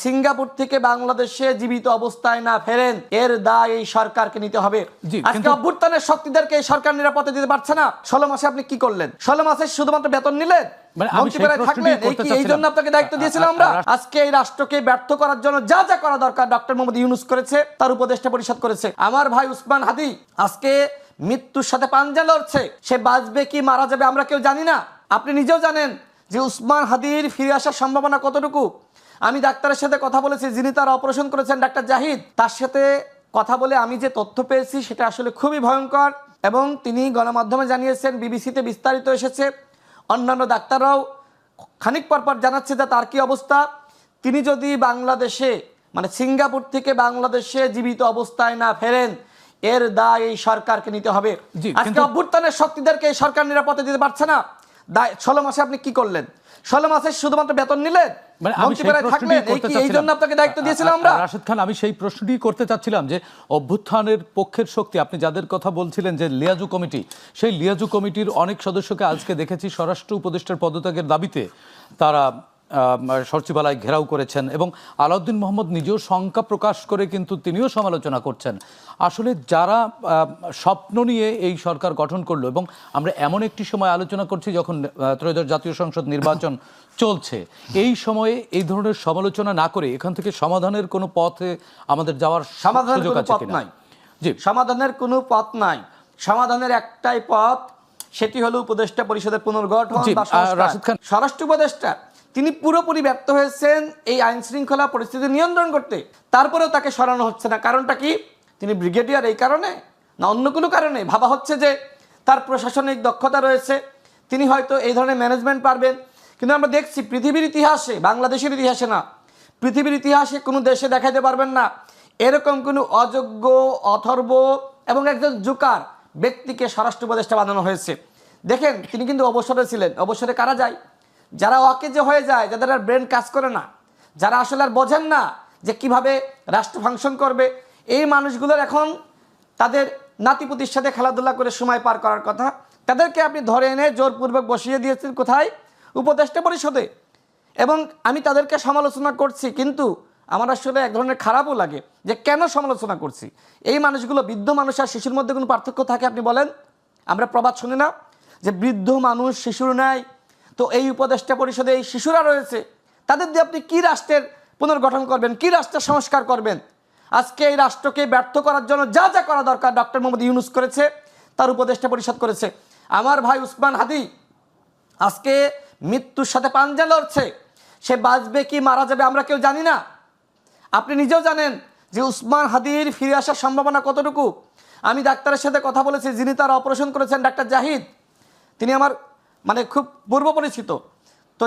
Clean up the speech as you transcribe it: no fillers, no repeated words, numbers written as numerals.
Singapore থেকে বাংলাদেশে জীবিত অবস্থায় না ফেরেন, এর দায় এই সরকারকে নিতে হবে। আজকে অভ্যুত্থানের শক্তিদেরকে এই সরকার নিরাপত্তা দিতে পারছে না। 16 মাসে আপনি কি করলেন? 16 মাসে শুধুমাত্র বেতন নিলেন, মন্ত্রীপরিষদে থাকলেন, এই জন্য আপনাকে দায়িত্ব দিয়েছিলাম আমরা। আজকে এই রাষ্ট্রকে ব্যর্থ করার জন্য যা যা করা দরকার ডক্টর মোহাম্মদ ইউনূস করেছে, তার উপদেষ্টা পরিষদ করেছে। আমার ভাই উসমান হাদি আজকে মৃত্যুর সাথে পাঞ্জা লড়ছে। সে বাঁচবে কি মারা যাবে আমরা কেউ জানি না। আপনি নিজেও জানেন যে উসমান হাদির ফিরে আসার সম্ভাবনা কতটুকু। আমি ডাক্তারের সাথে কথা বলেছি, যিনি তার অপারেশন করেছেন, ডাক্তার জাহিদ। তার সাথে কথা বলে আমি যে তথ্য পেয়েছি সেটা আসলে খুবই ভয়ঙ্কর, এবং তিনি গণমাধ্যমে জানিয়েছেন, বিবিসিতে বিস্তারিত এসেছে, অন্যান্য ডাক্তাররাও খানিক পরপর জানাচ্ছে যে তার কি অবস্থা। তিনি যদি বাংলাদেশে সিঙ্গাপুর থেকে বাংলাদেশে জীবিত অবস্থায় না ফেরেন, এর দায় এই সরকারকে নিতে হবে। আজকে অভ্যুত্থানের শক্তিদেরকে এই সরকার নিরাপত্তা দিতে পারছে না। 16 মাসে আপনি কি করলেন? 16 মাসে শুধুমাত্র বেতন নিলেন, মন্ত্রীপরিষদে থাকলেন, এই জন্য আপনাকে দায়িত্ব দিয়েছিলাম আমরা। রাশেদ খান, আমি সেই প্রশ্নটি করতে চাচ্ছিলাম যে অভ্যুত্থানের পক্ষের শক্তি, আপনি যাদের কথা বলছিলেন যে লিয়াজু কমিটি, সেই লিয়াজু কমিটির অনেক সদস্যকে আজকে দেখেছি স্বরাষ্ট্র উপদেষ্টার পদত্যাগের দাবিতে তারা সচিবালয় ঘেরাও করেছেন, এবং আলাউদ্দিন মোহাম্মদ নিজেও শঙ্কা প্রকাশ করে কিন্তু তিনিও সমালোচনা করছেন। আসলে যারা স্বপ্ন নিয়ে এই সরকার গঠন করলো, এবং আমরা এমন একটি সময় আলোচনা করছি যখন ত্রয়োদশ জাতীয় সংসদ নির্বাচন চলছে, এই সময়ে এই ধরনের সমালোচনা না করে এখান থেকে সমাধানের কোনো পথে আমাদের যাওয়ার সুযোগ আছে কিনা? জি, সমাধানের কোনো পথ নাই। সমাধানের একটাই পথ, সেটি হলো উপদেষ্টা পরিষদের পুনর্গঠন। রাশেদ খান, স্বরাষ্ট্র উপদেষ্টা, তিনি পুরোপুরি ব্যর্থ হয়েছেন এই আইন শৃঙ্খলা পরিস্থিতি নিয়ন্ত্রণ করতে। তারপরেও তাকে সরানো হচ্ছে না। কারণটা কি? তিনি ব্রিগেডিয়ার এই কারণে, না অন্য কোনো কারণে? ভাবা হচ্ছে যে তার প্রশাসনিক দক্ষতা রয়েছে, তিনি হয়তো এই ধরনের ম্যানেজমেন্ট পারবেন। কিন্তু আমরা দেখছি পৃথিবীর ইতিহাসে, বাংলাদেশের ইতিহাসে না, পৃথিবীর ইতিহাসে কোনো দেশে দেখাতে পারবেন না এরকম কোনো অযোগ্য, অথর্ব এবং একজন জোকার ব্যক্তিকে স্বরাষ্ট্র উপদেষ্টা বানানো হয়েছে। দেখেন, তিনি কিন্তু অবসরে ছিলেন। অবসরে কারা যায়? যারা অকেজে হয়ে যায়, যাদের আর ব্রেন কাজ করে না, যারা আসলে আর বোঝেন না যে কিভাবে রাষ্ট্র ফাংশন করবে, এই মানুষগুলোর এখন তাদের নাতিপুতির সাথে খেলাধুলা করে সময় পার করার কথা। তাদেরকে আপনি ধরে এনে জোরপূর্বক বসিয়ে দিয়েছেন কোথায়? উপদেষ্টা পরিষদে। এবং আমি তাদেরকে সমালোচনা করছি, কিন্তু আমার আসলে এক ধরনের খারাপও লাগে যে কেন সমালোচনা করছি। এই মানুষগুলো, বৃদ্ধ মানুষ আর শিশুর মধ্যে কোনো পার্থক্য থাকে আপনি বলেন? আমরা প্রবাদ শুনি না যে বৃদ্ধ মানুষ শিশুর ন্যায়? তো এই উপদেষ্টা পরিষদে এই শিশুরা রয়েছে, তাদের দিয়ে আপনি কি রাষ্ট্রের পুনর্গঠন করবেন, কি রাষ্ট্রের সংস্কার করবেন? আজকে এই রাষ্ট্রকে ব্যর্থ করার জন্য যা যা করা দরকার ডক্টর মোহাম্মদ ইউনূস করেছে, তার উপদেষ্টা পরিষদ করেছে। আমার ভাই উসমান হাদি আজকে মৃত্যুর সাথে পাঞ্জা লড়ছে। সে বাঁচবে কি মারা যাবে আমরা কেউ জানি না। আপনি নিজেও জানেন যে উসমান হাদির ফিরে আসার সম্ভাবনা কতটুকু। আমি ডাক্তারের সাথে কথা বলেছি, যিনি তার অপারেশন করেছেন, ডাক্তার জাহিদ। তিনি আমার খুব পূর্ব পরিচিত।